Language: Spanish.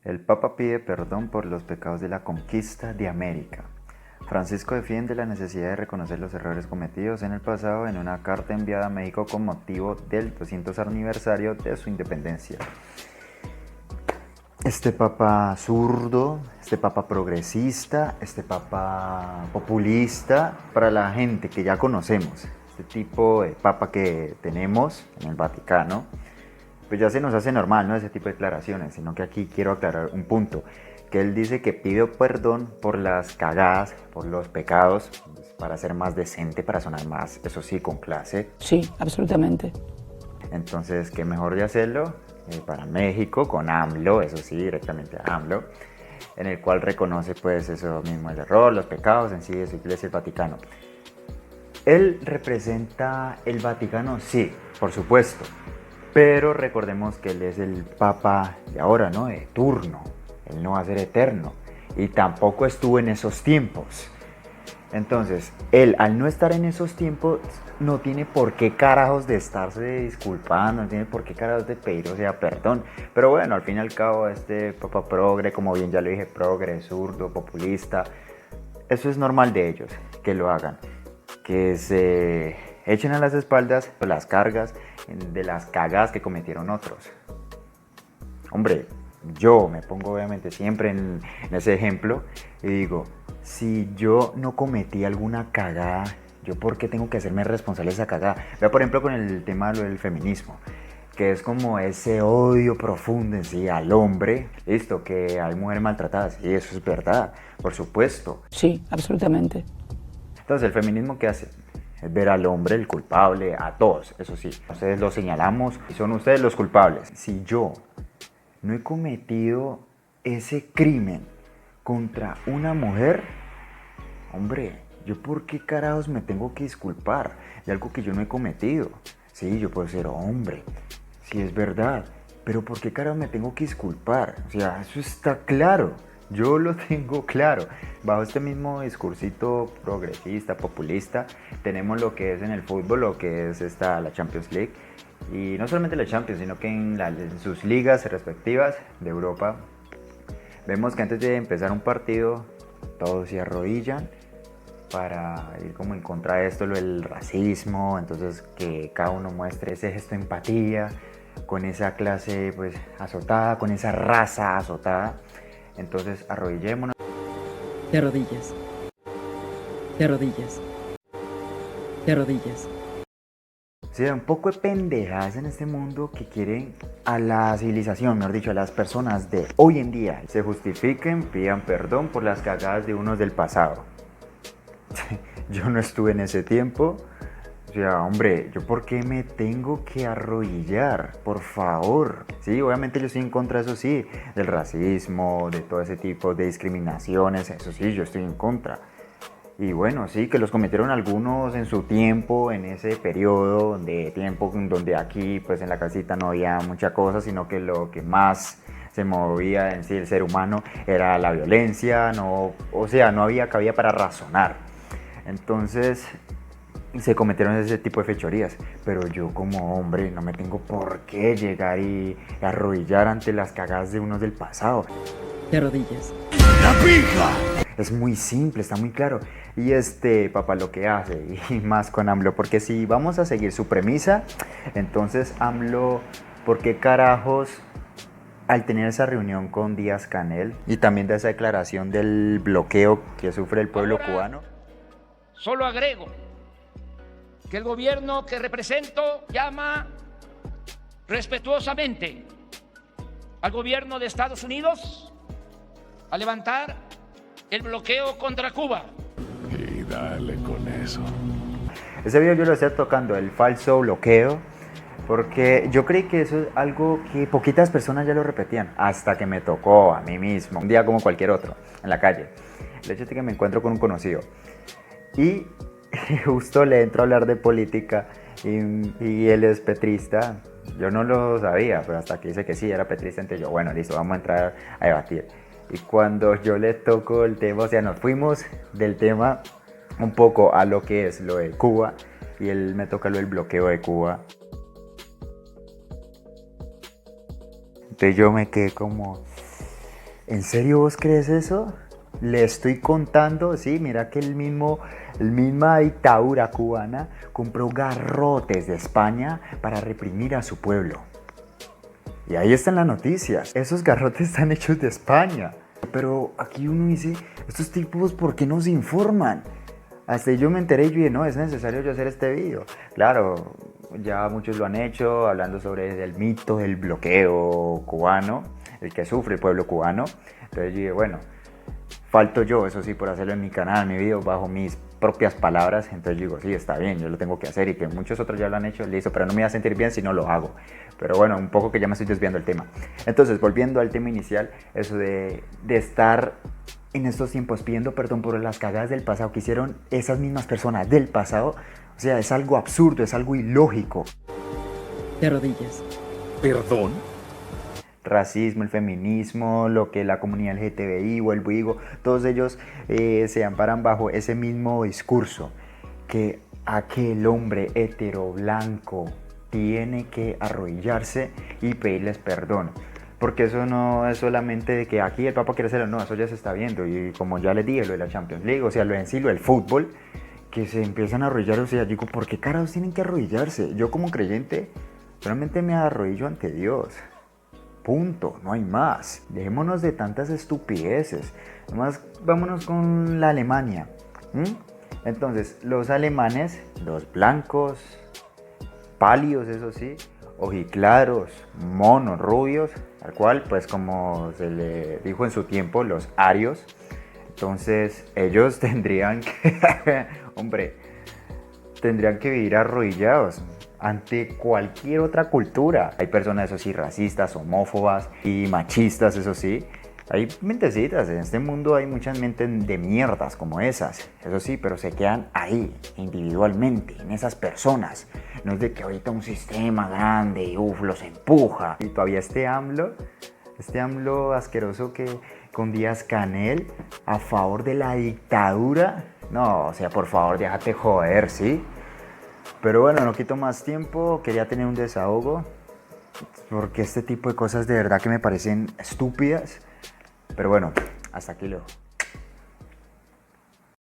El Papa pide perdón por los pecados de la conquista de América. Francisco defiende la necesidad de reconocer los errores cometidos en el pasado en una carta enviada a México con motivo del 200 aniversario de su independencia. Este papa zurdo, este papa progresista, este papa populista, para la gente que ya conocemos, este tipo de papa que tenemos en el Vaticano, pues ya se nos hace normal, ¿no? Ese tipo de declaraciones, sino que aquí quiero aclarar un punto, que él dice que pide perdón por las cagadas, por los pecados, para ser más decente, para sonar más, eso sí, con clase. Sí, absolutamente. Entonces, ¿qué mejor de hacerlo? Para México, con AMLO, eso sí, directamente a AMLO, en el cual reconoce pues eso mismo, el error, los pecados en sí de su iglesia, el Vaticano. ¿Él representa el Vaticano? Sí, por supuesto, pero recordemos que él es el Papa de ahora, ¿no? De turno, él no va a ser eterno, y tampoco estuvo en esos tiempos. Entonces, él al no estar en esos tiempos no tiene por qué carajos de estarse disculpando, no tiene por qué carajos de pedir, o sea, perdón. Pero bueno, al fin y al cabo, este papa progre, como bien ya lo dije, progre, zurdo, populista, eso es normal de ellos, que lo hagan. Que se echen a las espaldas las cargas de las cagadas que cometieron otros. Hombre, yo me pongo obviamente siempre en ese ejemplo y digo, si yo no cometí alguna cagada, ¿yo por qué tengo que hacerme responsable de esa cagada? Vea, por ejemplo, con el tema del feminismo, que es como ese odio profundo en sí al hombre. Listo, que hay mujeres maltratadas, y eso es verdad, por supuesto. Sí, absolutamente. Entonces, ¿el feminismo qué hace? Es ver al hombre, el culpable, a todos, eso sí. Ustedes lo señalamos y son ustedes los culpables. Si yo no he cometido ese crimen contra una mujer, hombre, ¿yo por qué carajos me tengo que disculpar de algo que yo no he cometido? Sí, yo puedo ser hombre, sí es verdad, pero ¿por qué carajos me tengo que disculpar? O sea, eso está claro, yo lo tengo claro. Bajo este mismo discursito progresista, populista, tenemos lo que es en el fútbol, lo que es la Champions League. Y no solamente la Champions, sino que en sus ligas respectivas de Europa, vemos que antes de empezar un partido, todos se arrodillan para ir como en contra de esto, lo del racismo. Entonces que cada uno muestre ese gesto de empatía con esa clase pues azotada, con esa raza azotada. Entonces arrodillémonos. De rodillas. De rodillas. De rodillas. Sí, un poco de pendejadas en este mundo que quieren a la civilización, mejor dicho, a las personas de hoy en día, se justifiquen, pidan perdón por las cagadas de unos del pasado. Yo no estuve en ese tiempo. O sea, hombre, ¿yo por qué me tengo que arrodillar? Por favor. Sí, obviamente yo estoy en contra, eso sí, del racismo, de todo ese tipo de discriminaciones, eso sí, yo estoy en contra. Y bueno, sí, que los cometieron algunos en su tiempo, en ese periodo de tiempo donde aquí, pues en la casita no había mucha cosa, sino que lo que más se movía en sí el ser humano era la violencia, no, o sea, no había cabida para razonar. Entonces se cometieron ese tipo de fechorías, pero yo como hombre no me tengo por qué llegar y arrodillar ante las cagadas de unos del pasado. De rodillas. ¡La pija! Es muy simple, está muy claro. Y este papá lo que hace, y más con AMLO, porque si vamos a seguir su premisa, entonces AMLO, ¿por qué carajos al tener esa reunión con Díaz-Canel y también de esa declaración del bloqueo que sufre el pueblo cubano? Solo agrego que el gobierno que represento llama respetuosamente al gobierno de Estados Unidos a levantar el bloqueo contra Cuba. Y dale con eso. Ese video yo lo estoy tocando, el falso bloqueo, porque yo creí que eso es algo que poquitas personas ya lo repetían, hasta que me tocó a mí mismo, un día como cualquier otro, en la calle. El hecho es que me encuentro con un conocido y justo le entro a hablar de política y él es petrista. Yo no lo sabía, pero hasta que dice que sí, era petrista, entonces yo, bueno, listo, vamos a entrar a debatir. Y cuando yo le toco el tema, o sea, nos fuimos del tema un poco a lo que es lo de Cuba, y él me toca lo del bloqueo de Cuba. Entonces yo me quedé como, ¿En serio vos crees eso? Le estoy contando, sí, mira que el misma dictadura cubana compró garrotes de España para reprimir a su pueblo. Y ahí están las noticias. Esos garrotes están hechos de España. Pero aquí uno dice, estos tipos, ¿por qué no se informan? Hasta yo me enteré y dije, no, es necesario yo hacer este video. Claro, ya muchos lo han hecho, hablando sobre el mito del bloqueo cubano, el que sufre el pueblo cubano. Entonces yo dije, bueno, falto yo, eso sí, por hacerlo en mi canal, en mi video, bajo mis propias palabras. Entonces yo digo, sí, está bien, yo lo tengo que hacer y que muchos otros ya lo han hecho, listo, pero no me voy a sentir bien si no lo hago. Pero bueno, un poco que ya me estoy desviando del tema. Entonces, volviendo al tema inicial, eso de estar en estos tiempos pidiendo perdón por las cagadas del pasado que hicieron esas mismas personas del pasado, o sea, es algo absurdo, es algo ilógico. De rodillas. ¿Perdón? Racismo, el feminismo, lo que la comunidad LGTBI, vuelvo y digo, todos ellos se amparan bajo ese mismo discurso, que aquel hombre hetero blanco tiene que arrodillarse y pedirles perdón. Porque eso no es solamente de que aquí el Papa quiere hacerlo, no, eso ya se está viendo. Y como ya les dije, lo de la Champions League, o sea, lo en sí, lo del fútbol, que se empiezan a arrodillar, o sea, digo, ¿por qué carajos tienen que arrodillarse? Yo como creyente solamente me arrodillo ante Dios. Punto, no hay más. Dejémonos de tantas estupideces. Nomás vámonos con la Alemania. Entonces, los alemanes, los blancos, pálidos, eso sí, ojiclaros, monos, rubios, al cual, pues como se le dijo en su tiempo, los arios. Entonces, ellos tendrían que, hombre, tendrían que vivir arrodillados ante cualquier otra cultura. Hay personas, eso sí, racistas, homófobas y machistas, eso sí. Hay mentecitas, en este mundo hay muchas mentes de mierdas como esas, eso sí, pero se quedan ahí, individualmente, en esas personas. No es de que ahorita un sistema grande y los empuja. Y todavía este AMLO asqueroso que con Díaz-Canel a favor de la dictadura. No, o sea, por favor, déjate joder, ¿sí? Pero bueno, no quito más tiempo, quería tener un desahogo, porque este tipo de cosas de verdad que me parecen estúpidas. Pero bueno, hasta aquí lo dejo.